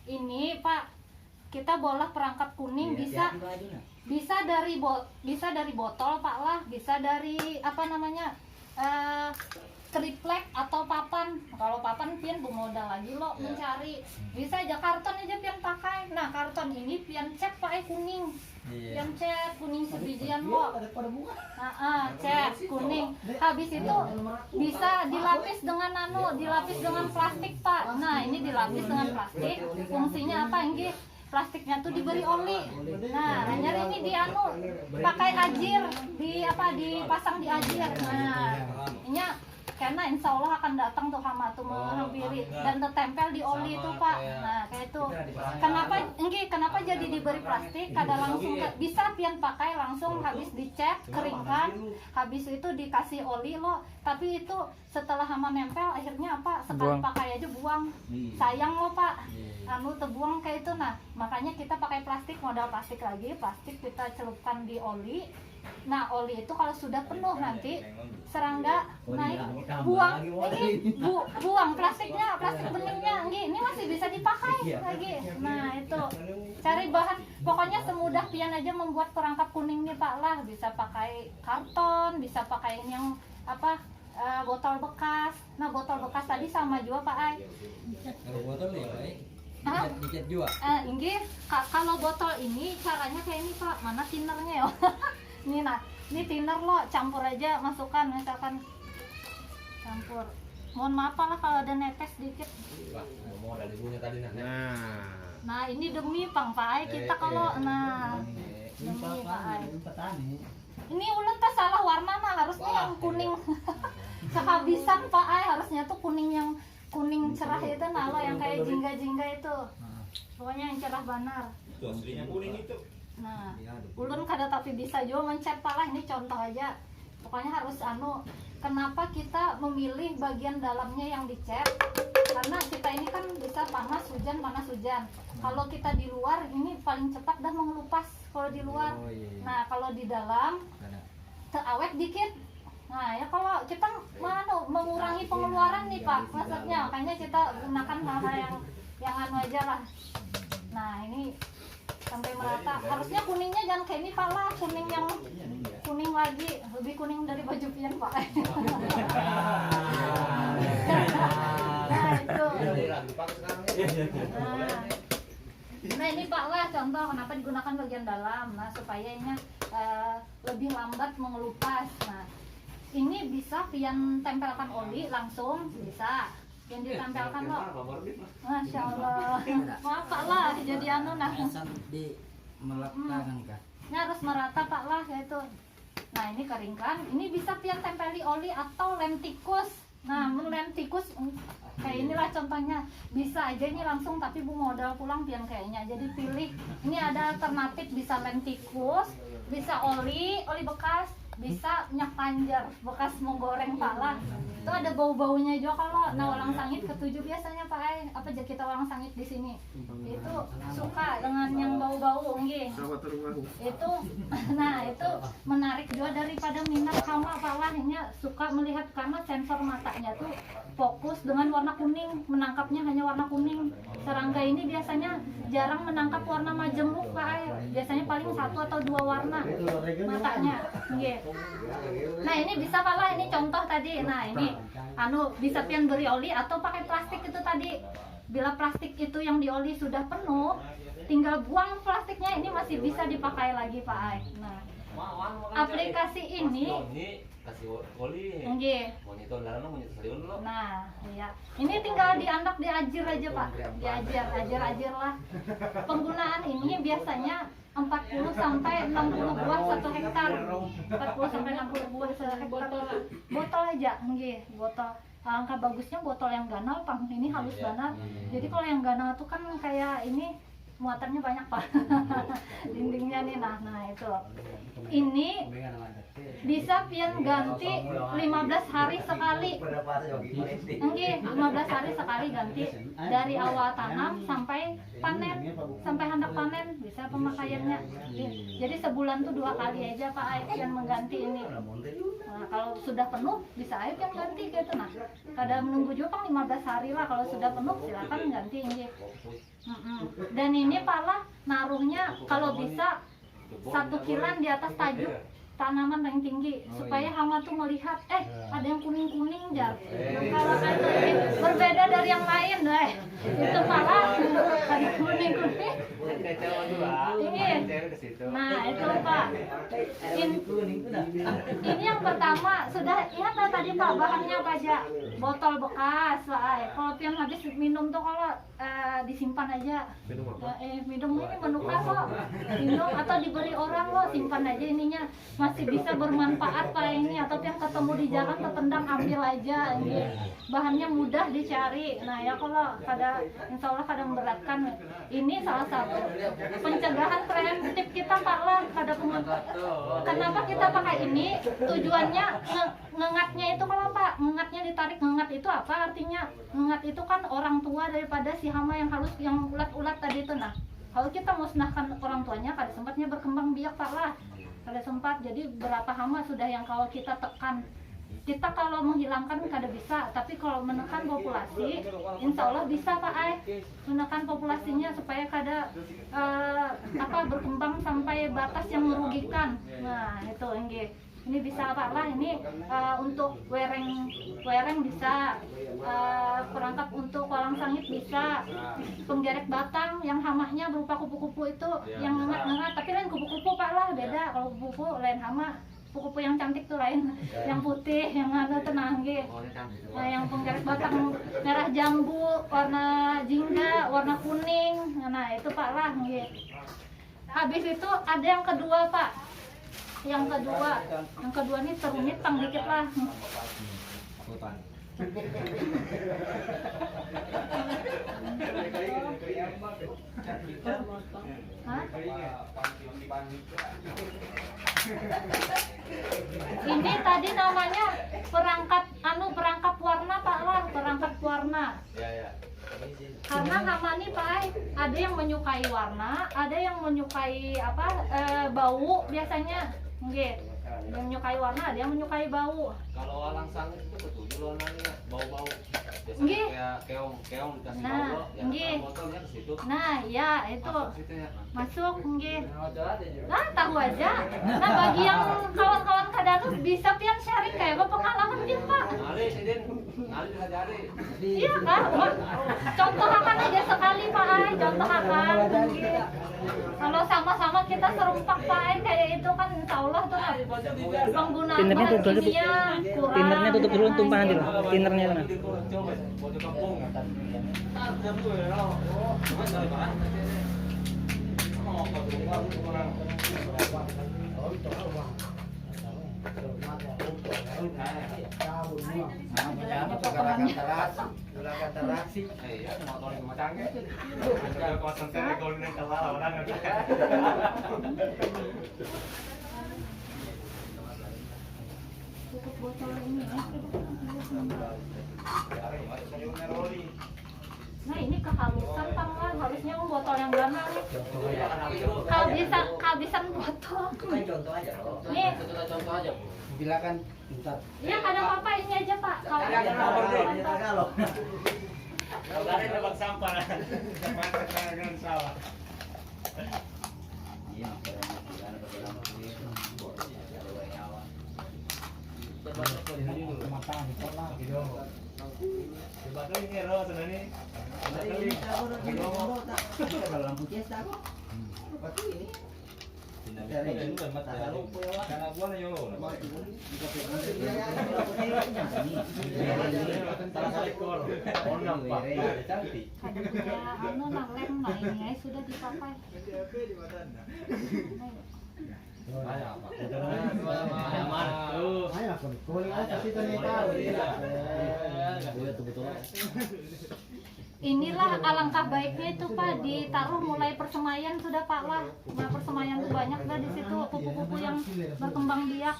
Ini Pak, kita bolah perangkap kuning bisa dari botol Pak lah, bisa dari apa namanya triplek atau papan. Kalau papan pian bumodal lagi lo mencari. Bisa aja karton aja pian pakai. Nah karton ini pian cat pakai kuning. Pian cat kuning sebijian lo. Cat kuning. Habis itu bisa dilapis dengan dilapis dengan plastik Pak. Nah ini dilapis dengan plastik. Fungsinya apa Enggi? Plastiknya tuh diberi oli. Nah, hanya ini pakai ajir dipasang di ajir. Nah, ini karena insya Allah akan datang tuh hama tuh menghampiri dan tertempel di oli itu Pak. Nah kayak itu. Kenapa jadi diberi plastik? Kada langsung bisa pian pakai langsung habis dicat, keringkan, habis itu dikasih oli lo. Tapi itu setelah hama nempel akhirnya apa? Sekali pakai aja buang. Sayang lo Pak. Terbuang kayak itu. Nah makanya kita pakai plastik, modal plastik lagi. Plastik kita celupkan di oli. Nah oli itu kalau sudah penuh nanti serangga naik buang plastiknya, plastik beningnya ini masih bisa dipakai lagi. Nah itu cari bahan, pokoknya semudah pian aja membuat perangkap kuning nih Pak lah. Bisa pakai karton, bisa pakai yang botol bekas. Nah botol bekas tadi sama juga Pak Ai. Botol ya dicat juga. Kalau botol ini caranya kayak ini Pak, mana tinernya ya? Ini thinner lo, campur aja, masukkan misalkan campur. Mohon maaf lah kalau ada netes dikit. Nah ini demi Pang Pai kita kalau demi Pai. Ini ulun tak salah warna harusnya yang kuning. Kehabisan Pak Ai, harusnya tuh kuning yang kuning cerah itu lo yang kayak jingga-jingga itu. Pokoknya yang cerah banar. Itu aslinya kuning itu. Nah, ulun kada tapi bisa juga mencat Pak lah, ini contoh aja. Pokoknya harus kenapa kita memilih bagian dalamnya yang dicat? Karena kita ini kan bisa panas hujan. Kalau kita di luar ini paling cepat dah mengelupas kalau di luar. Nah, kalau di dalam awet dikit. Nah, ya kalau kita mengurangi pengeluaran nih Pak, maksudnya makanya kita gunakan hal-hal yang aja lah. Nah, ini sampai merata. Harusnya kuningnya jangan kayak ini Pak lah, kuning yang kuning lagi, lebih kuning dari baju pian Pak. Nah itu. Nah ini Pak lah contoh kenapa digunakan bagian dalam. Nah supaya ini lebih lambat mengelupas. Nah ini bisa pian tempelkan oli langsung bisa. Yang ditempelkan lo, Masya Allah, maaf Pak lah, jadi ini harus merata Pak lah itu. Nah ini keringkan, ini bisa pian tempeli oli atau lem tikus. Nah lem tikus kayak inilah contohnya, bisa aja ini langsung tapi bu modal pulang pian kayaknya. Jadi pilih, ini ada alternatif bisa lem tikus, bisa oli bekas, bisa minyak panjar bekas menggoreng Pak lah. Itu ada bau-baunya juga kalau walang sangit ketujuh biasanya Pak Ai. Apa aja kita walang sangit di sini. Itu suka dengan yang bau-bau nggih. Itu itu menarik juga daripada minat hama Pak lah. Ini suka melihat karena sensor matanya tuh fokus dengan warna kuning, menangkapnya hanya warna kuning. Serangga ini biasanya jarang menangkap warna majemuk Pak Ai. Biasanya paling 1 atau 2 warna matanya. Nggih. Nah, ini bisa Pak lah, ini contoh tadi. Nah, ini bisa pian beri oli atau pakai plastik itu tadi. Bila plastik itu yang di oli sudah penuh, tinggal buang plastiknya, ini masih bisa dipakai lagi Pak Ai. Nah, aplikasi ini kasih oli. Nggih. Nah, iya. Ini tinggal diandap diajir aja Pak. Diajir lah. Penggunaan ini biasanya 40 sampai 60 buah 1 hektar. 40 sampai 60 buah 1 hektar. Botol aja, nggih, botol. Angka bagusnya botol yang ganal, Pang. Ini halus banget. Jadi kalau yang ganal tuh kan kayak ini muatannya banyak Pak. Dindingnya nih nah itu. Ini bisa pian ganti 15 hari sekali. Nggih, 15 hari sekali ganti dari awal tanam sampai panen, sampai hendak panen bisa pemakaiannya. Jadi sebulan tuh 2 kali aja Pak Ai yang mengganti ini. Nah, kalau sudah penuh bisa Ai yang ganti gitu nah. Kadang menunggu juga Pang 15 hari lah, kalau sudah penuh silakan ganti nggih. Dan ini Pak lah naruhnya kalau bisa 1 kilan di atas tajuk tanaman yang tinggi supaya hama tuh melihat ada yang kuning-kuning jar. Kalau itu ini berbeda dari yang lain deh. Itu malah ada kuning-kuning. Ini. Nah, itu Pak. Ini yang pertama sudah lihat tadi Pak bahannya apa aja? Botol bekas, Pak. Kalau pian habis minum tuh kalau disimpan aja. Minum ini menukar kok. Minum atau diberi orang lo simpan aja ininya. Masih bisa bermanfaat Pak ini atau yang ketemu di jalan tertendang ambil aja ini. Bahannya mudah dicari. Nah, ya kalau insya Allah kada memberatkan. Ini salah satu pencegahan preventif kita Pak lah pada kenapa kita pakai ini? Tujuannya ngengatnya itu kalau Pak, ngengatnya ditarik, ngengat itu apa artinya? Ngengat itu kan orang tua daripada si hama yang halus yang ulat-ulat tadi itu. Nah, kalau kita musnahkan orang tuanya kada sempatnya berkembang biak Pak lah. Kada sempat. Jadi berapa hama sudah yang kalau kita tekan. Kita kalau menghilangkan kada bisa, tapi kalau menekan populasi, insya Allah bisa Pak Ai. Menekan populasinya supaya kada berkembang sampai batas yang merugikan. Nah, itu enggak. Ini bisa Pak lah, ini untuk wereng bisa, perangkap untuk kolang sangit bisa, penggerek batang yang hamanya berupa kupu-kupu itu yang ngengat, tapi lain kupu-kupu Pak lah, beda. Kalau kupu-kupu lain hama, kupu-kupu yang cantik tuh lain, yang putih, yang tenang gitu. Nah, yang penggerek batang merah jambu, warna jingga, warna kuning, nah itu Pak lah gitu. Habis itu ada yang kedua Pak. Yang kedua nih terumit tang dikit lah. Hah? Ini tadi namanya perangkap warna Pak lah, perangkap warna. Karena hama nih Pak, ada yang menyukai warna, ada yang menyukai bau biasanya. Nggih. Yang menyukai warna, ada yang menyukai bau. Kalau walang sangit itu betul warnanya bau-bau. Nggih. Kayak keong dikasih Nah, bau, ya nggih. botolnya ke situ. Nah, ya itu Situ ya. masuk nggih. Nah, tahu aja. Nah, bagi yang kawan-kawan kadanus bisa pian sharing kayak apa pengalaman dia Pak. Ngali sidin, ngali bisa jari. Iya kan? Wah, contoh akan aja sekali Pak Ai, contoh akan. Nggih. Kalau sama-sama kita serumpak Pak Ai kayak itu kan insya Allah tuh penggunaan Tinernya bahan tutup, kimia kurang. tinernya tutup dulu tumpahan dulu. Tinernya mana? Baju kampung. Tutup botol ini ya. Nah, ini kehalusan Pak, harusnya botol yang gana nih. Kehabisan botol. Contoh aja loh. Nih, Contoh aja. Silakan bentar. ya ada apa-apa ini aja Pak. Kalau ada Kalau Kalau ada tempat sampah. Jangan salah. iya, Coba kali ini ro sebenarnya. lampu cesta kok. Berarti ini. Karena gua na yo. nah ini ya sudah dipakai. Inilah alangkah baiknya itu Pak, ditaruh mulai persemaian sudah Pak lah. Nah, persemaian tuh banyak dah di situ kupu-kupu yang berkembang biak.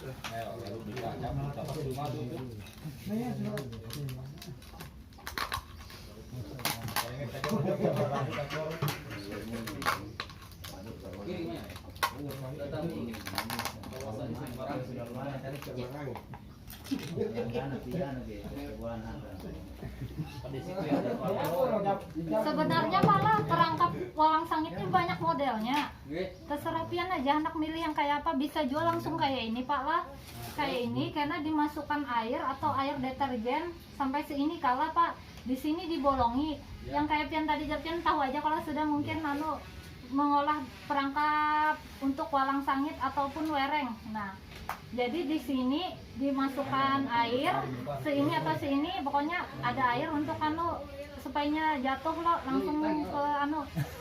Sebenarnya malah perangkap walang sangit ini banyak modelnya. Oke. Terserah pian aja anak milih yang kayak apa, bisa jual langsung kayak ini Pak lah. Kayak ini karena dimasukkan air atau air deterjen sampai seini kalah Pak. Di sini dibolongi. Yang kayak pian tadi pian tahu aja kalau sudah mungkin mengolah perangkap untuk walang sangit ataupun wereng. Nah, jadi di sini dimasukkan air seini atau seini, pokoknya ada air untuk supaya jatuh lo langsung ke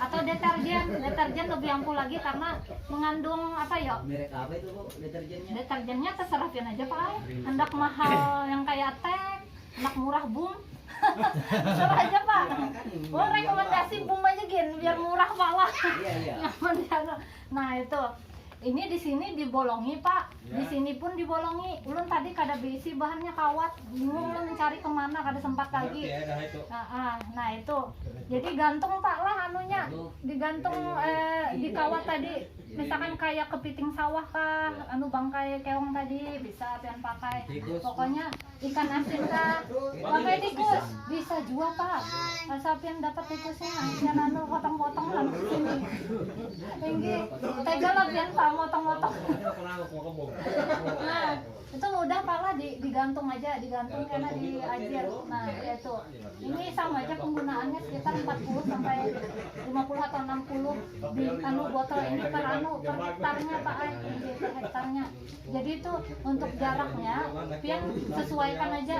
atau deterjen lebih ampuh lagi karena mengandung apa ya? Merek apa itu Bu deterjennya? Deterjennya terserah pian aja Pak. Hendak mahal yang kayak Tek, hendak murah Boom. Terserah aja Pak. Oh, rekomendasi Boom aja gin biar murah Pak lah. Iya. Nah, itu. Ini di sini dibolongi Pak. Di sini pun dibolongi. Ulun tadi kada berisi bahannya kawat. Bingung ulun mencari kemana kada sempat lagi. Nah, itu. Jadi gantung Pak lah anunya. Digantung di kawat tadi. Misalkan kayak kepiting sawah kah, bangkai keong tadi bisa pian pakai. Pokoknya ikan asin kah, bangkai tikus bisa juga Pak. Asal pian dapat tikusnya, pian potong-potong langsung sini. Tinggi, tega lah pian Pak motong-motong. Nah, itu mudah Pak lah digantung aja, digantung karena diajar. Nah, itu. Ini sama aja penggunaannya sekitar 40 sampai 50 atau 60 di botol ini per hektarnya Pak, per hektarnya. Jadi itu untuk jaraknya pian sesuaikan aja.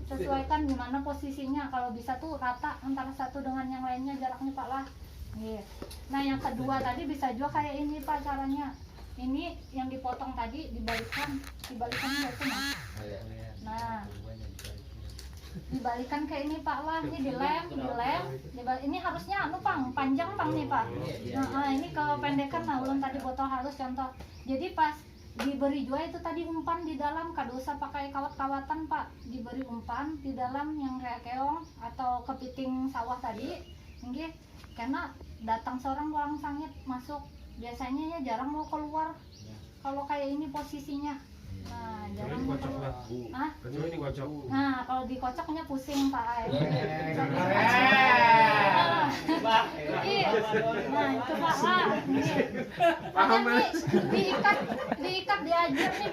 Sesuaikan di mana posisinya. Kalau bisa tuh rata antara satu dengan yang lainnya jaraknya Pak lah. Nah, yang kedua tadi bisa juga kayak ini Pak caranya. Ini yang dipotong tadi dibalikan itu Mas. Nah, dibalikan kayak ini Pak lah, ini dilem. Ini harusnya panjang nih Pak. Nah, ini kalau pendekan ulun tadi botol halus contoh. Jadi pas diberi juga itu tadi umpan di dalam, kada usah pakai kawat-kawatan Pak. Diberi umpan di dalam yang kayak keong atau kepiting sawah tadi. Nggih, karena datang seorang walang sangit masuk biasanya ya jarang mau keluar kalau kayak ini posisinya. Nah, jarang mau keluar. Nah, kalau dikocoknya pusing Pak. Nah, itu Pak lah. Paham nih? Diikat diajar nih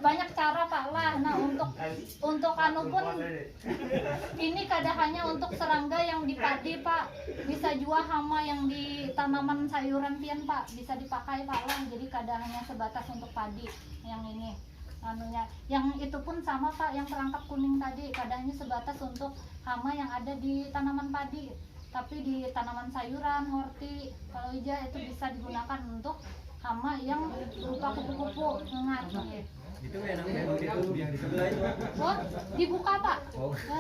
banyak cara Pak lah. Nah, untuk pun ini kada hanya untuk serangga yang di padi Pak, bisa juga hama yang di tanaman sayuran pian Pak, bisa dipakai Pak lah. Jadi kada hanya sebatas untuk padi yang ini. Yang itu pun sama Pak, yang perangkap kuning tadi kadangnya sebatas untuk hama yang ada di tanaman padi, tapi di tanaman sayuran, horti, kalau hijau itu bisa digunakan untuk hama yang berupa kupu-kupu ngengat. Itu yang di sebelah itu. Oh, dibuka Pak.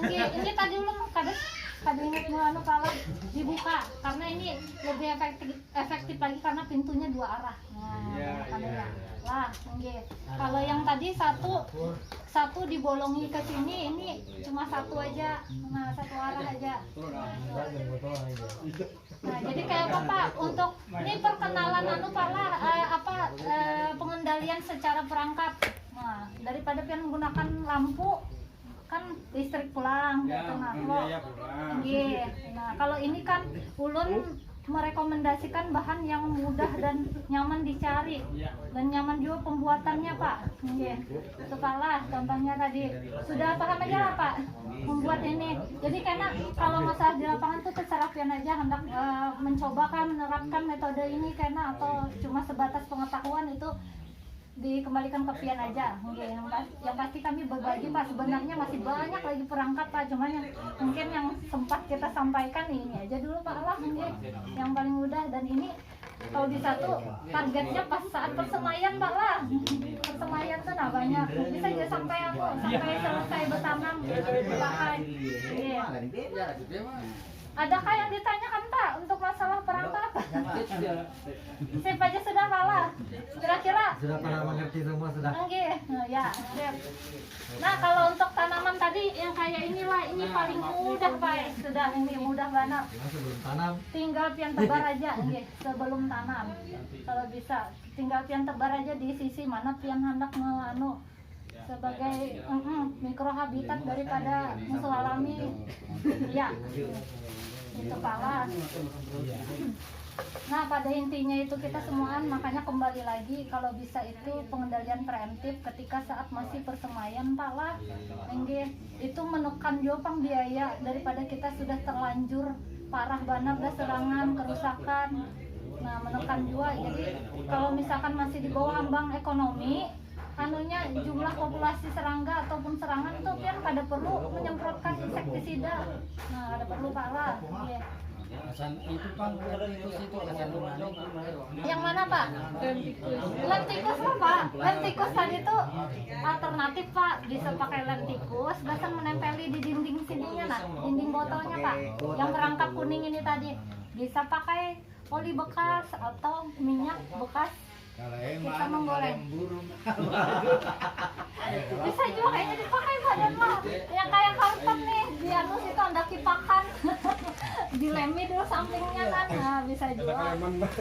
Ini tadi ulun kada ingat kalau dibuka karena ini lebih efektif lagi karena pintunya dua arah. Nah, kalau yang tadi satu dibolongi ke sini, ini cuma satu aja. Nah, satu arah aja. Nah, jadi kayak apa Pak? Untuk ini perkenalan Pak lah, pengendalian secara perangkap. Nah, daripada pian menggunakan lampu kan listrik pulang gitu. Nah, kalau ini kan ulun merekomendasikan bahan yang mudah dan nyaman dicari dan nyaman juga pembuatannya Pak. Itu Pak lah contohnya tadi. Sudah paham aja lah Pak membuat ini. Jadi karena kalau masalah di lapangan tuh terserah pian aja hendak mencoba menerapkan metode ini karena atau cuma sebatas pengetahuan itu dikembalikan ke pian aja. Yang pasti kami berbagi Pak, sebenarnya masih banyak lagi perangkat Pak, cuman yang mungkin yang sempat kita sampaikan ini aja dulu Pak lah, yang paling mudah. Dan ini kalau di satu targetnya pas saat persemaian Pak lah, persemaian tuh banyak bisa aja sampai selesai bertanam dipakai. Adakah yang ditanyakan Pak untuk masalah perangkat? Siapa aja sudah kalah? Kira-kira? Sudah pada mengerti semua sudah. Ya. Nah, kalau untuk tanaman tadi yang kayak inilah, ini paling mudah Pak. Sudah ini mudah banget. Sebelum tanam. Tinggal pian tebar aja, sebelum tanam. Kalau bisa, tinggal pian tebar aja di sisi mana pian hendak sebagai mikrohabitat daripada musuh alami. Ya. Itu Pak lah. Nah, pada intinya itu kita semuaan makanya kembali lagi kalau bisa itu pengendalian preemptif ketika saat masih persemaian Pak lah. Enggih, itu menekan jopang biaya daripada kita sudah terlanjur parah banar dah serangan kerusakan. Nah, menekan juga. Jadi kalau misalkan masih di bawah ambang ekonomi, anunya jumlah populasi serangga ataupun serangan tuh kan kada perlu menyemprotkan insektisida. Nah, kada perlu Pak lah. Iya. Asan itu Pak, tikus itu asan mana? Yang mana Pak? Lem tikus lah Pak. Lem tikus tadi tuh alternatif Pak. Bisa pakai lem tikus, bahkan menempeli di dinding sininya nah, dinding botolnya Pak. Yang kerangkap kuning ini tadi. Bisa pakai oli bekas atau minyak bekas. Kalau Kita menggoreng. burung. Bisa juga kayaknya dipakai badan mah. Yang kayak karton nih, di anus itu ada kipakan. Dilemi dulu sampingnya kan. Nah, bisa juga.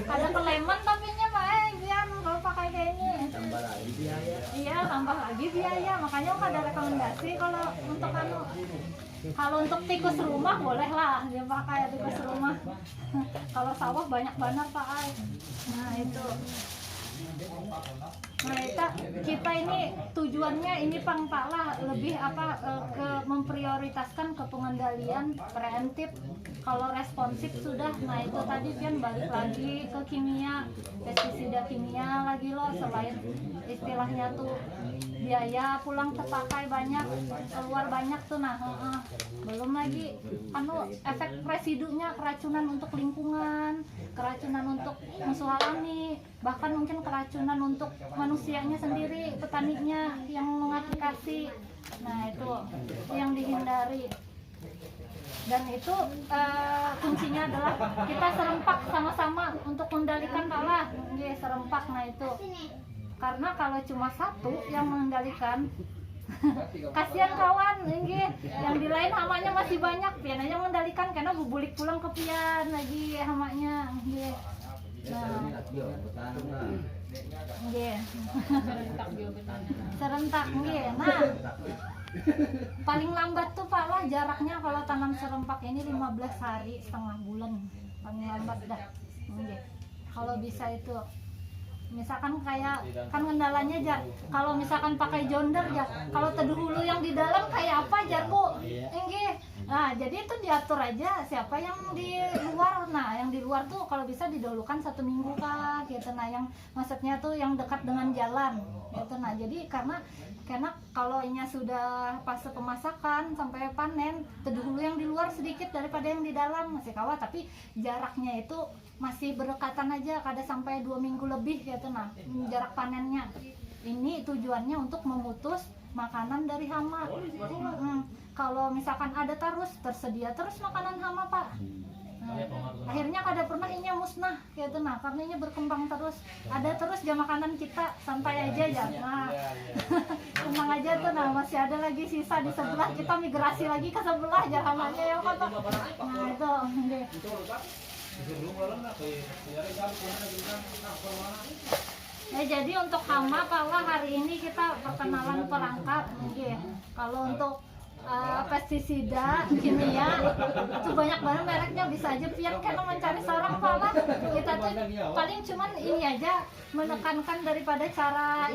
Ada keleman tapi nya Pak, biar kalau pakai kayak ini. Tambah lagi biaya. Iya, tambah lagi biaya. Makanya ada rekomendasi kalau untuk anu. Kalau untuk tikus rumah boleh lah dia pakai tikus rumah. Kalau sawah banyak banget Pak. Nah, itu. Nah, kita ini tujuannya ini Pak lah lebih ke memprioritaskan ke pengendalian preemptif. Kalau responsif sudah, nah itu tadi kan balik lagi ke kimia, pestisida kimia lagi loh, selain istilahnya tuh biaya pulang terpakai banyak, keluar banyak tuh nah, belum lagi efek residunya, keracunan untuk lingkungan, keracunan untuk musuh alami, bahkan mungkin keracunan untuk manusianya sendiri, petaninya yang mengaplikasi. Nah, itu yang dihindari. Dan itu kuncinya adalah kita serempak sama-sama untuk mengendalikan kalah. Serempak, nah itu. Karena kalau cuma satu yang mengendalikan, kasihan kawan, yang di lain hamanya masih banyak, pian aja mengendalikan karena bubulik pulang ke pian lagi hamanya. Nah, serentak nah paling lambat tuh Pak lah jaraknya kalau tanam serempak ini 15 hari setengah bulan paling lambat dah. Kalau bisa itu misalkan kayak kan kendalanya jar kalau misalkan pakai jonder jar kalau teduh hulu yang di dalam kayak apa jar Bu nah jadi itu diatur aja siapa yang di luar. Nah yang di luar tuh kalau bisa didahulukan 1 minggu Kak gitu. Nah yang maksudnya tuh yang dekat dengan jalan gitu. Nah jadi karena kalau ini sudah fase pemasakan sampai panen teduh hulu yang di luar sedikit daripada yang di dalam masih kawat, tapi jaraknya itu masih berdekatan aja, kada sampai 2 minggu lebih gitu. Nah jarak panennya ini tujuannya untuk memutus makanan dari hama. Kalau misalkan ada tersedia terus makanan hama Pak. Akhirnya kada pernah ini musnah gitu. Nah karena ini berkembang terus, ada terus ya makanan kita santai aja ya. Nah tenang aja tuh. Nah masih ada lagi sisa di sebelah, kita migrasi lagi ke sebelah ya hamanya ya Pak. Nah itu jadi untuk hama Pak lah hari ini kita perkenalan perangkap kalau untuk pestisida kimia itu banyak banget mereknya, bisa aja pian karena mencari seorang Pak lah. Kita tuh paling cuman ini aja menekankan daripada cara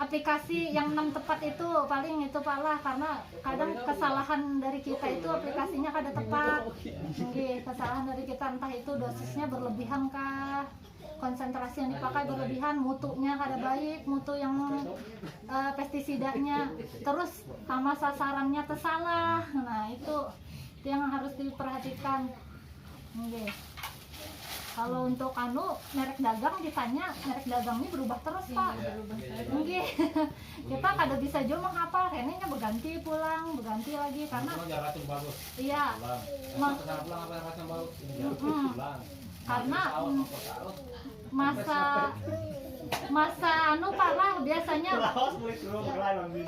aplikasi yang 6 tepat itu paling itu Pak lah, karena kadang kesalahan dari kita itu aplikasinya kada tepat. Kesalahan dari kita entah itu dosisnya berlebihan kah, konsentrasi yang dipakai berlebihan, mutunya kada baik, mutu yang pestisidanya, terus sama sasarannya tersalah. Nah itu yang harus diperhatikan. Kalau untuk merek dagang ditanya, merek dagang ini berubah terus Pak. Kita kada bisa juga menghafal, kayaknya berganti pulang, berganti lagi karena iya. Karena masa Pak lah biasanya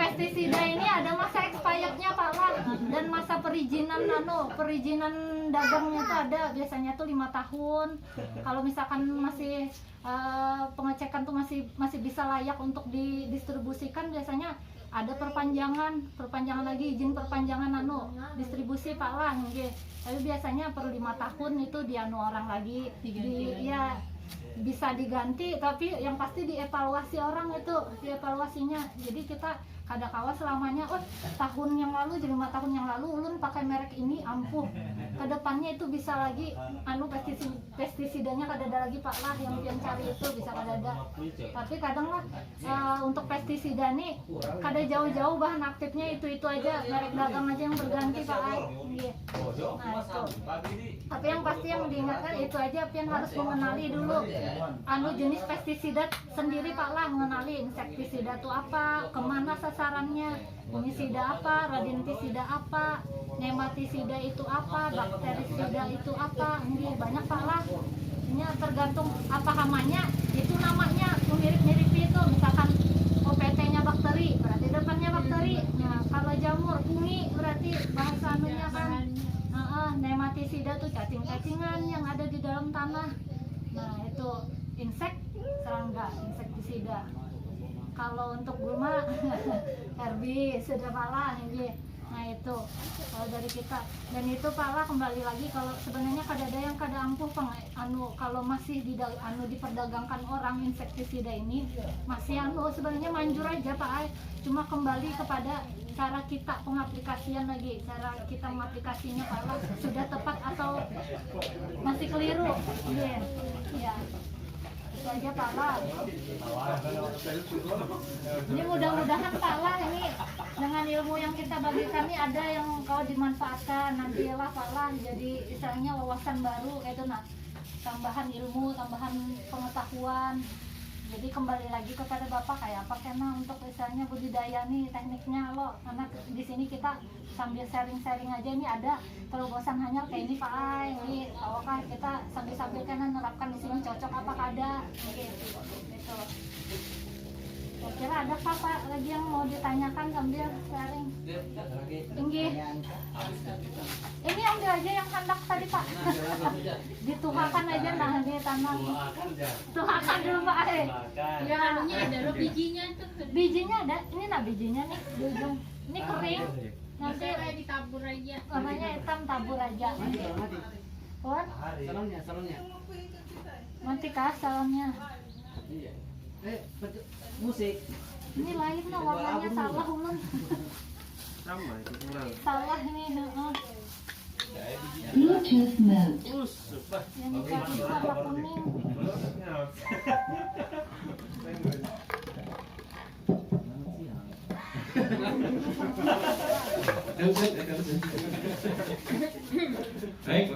pestisida ini ada masa expirednya Pak lah, dan masa perizinan dagangnya tuh ada biasanya tuh 5 tahun. Kalau misalkan masih pengecekan tuh masih bisa layak untuk didistribusikan, biasanya ada perpanjangan lagi izin perpanjangan distribusi Pak lah nggih. Tapi biasanya per 5 tahun itu orang lagi ya bisa diganti, tapi yang pasti dievaluasi orang itu dievaluasinya. Jadi kita kada kawa selamanya tahun yang lalu jadi 5 tahun yang lalu ulun pakai merek ini ampuh, kedepannya itu bisa lagi pestisidanya kada ada lagi Pak lah yang pian cari itu bisa kada ada. Tapi kadang lah untuk pestisida nih kada jauh-jauh bahan aktifnya itu aja, merek dagang aja yang berganti Pak lah. Nah itu. Tapi yang pasti yang diingatkan itu aja pian harus mengenali dulu jenis pestisida sendiri Pak lah, mengenali insektisida itu apa, kemana sasarannya, fungisida apa, radionuclisida apa, nematisida itu apa, bakterisida itu apa. Ini banyak Pak lah. Ini tergantung apa hamanya, itu namanya mirip-mirip itu. Misalkan OPT-nya bakteri, berarti depannya bakteri. Nah, kalau jamur fungi berarti bahasa anunya kan. Nematisida tuh cacing-cacingan yang ada di dalam tanah. Nah, itu serangga, insektisida. Kalau untuk gulma herbisida pala ini. Nah itu kalau dari kita. Dan itu pala kembali lagi kalau sebenarnya ada yang kada ampuh kalau masih diperdagangkan orang insektisida ini masih sebenarnya manjur aja Pak. Cuma kembali kepada cara kita pengaplikasian lagi, cara kita mengaplikasinya pala sudah tepat atau masih keliru. Ya. Itu aja Pak lah. Ini mudah-mudahan Pak lah ini dengan ilmu yang kita bagikan ini ada yang kalau dimanfaatkan nantilah Pak lah jadi istilahnya wawasan baru kayak itu tambahan ilmu, tambahan pengetahuan. Jadi kembali lagi kepada Bapak kayak apa kena untuk misalnya budidaya nih tekniknya loh, karena di sini kita sambil sharing-sharing aja ini ada terobosan hanya kayak ini Pak ini apakah kita sambil kan menerapkan di sini cocok apa kada gitu. Kira-kira ada Pak lagi yang mau ditanyakan sambil sharing? Tinggi. Ini ambil aja yang kandak tadi Pak. Dituhakan aja nah di tanam. Tuhakan dulu Pak. Yang anunya ada loh bijinya itu. Bijinya ada. Ini bijinya nih di ujung. Ini kering. Nanti ditabur aja. warnanya hitam tabur aja. What? Salonnya. Nanti kah salonnya? Musik. Ini lain lah warnanya salah ulun. Sama itu kurang. Salah ini. Bluetooth mode. Yang dikasih warna kuning. Baik.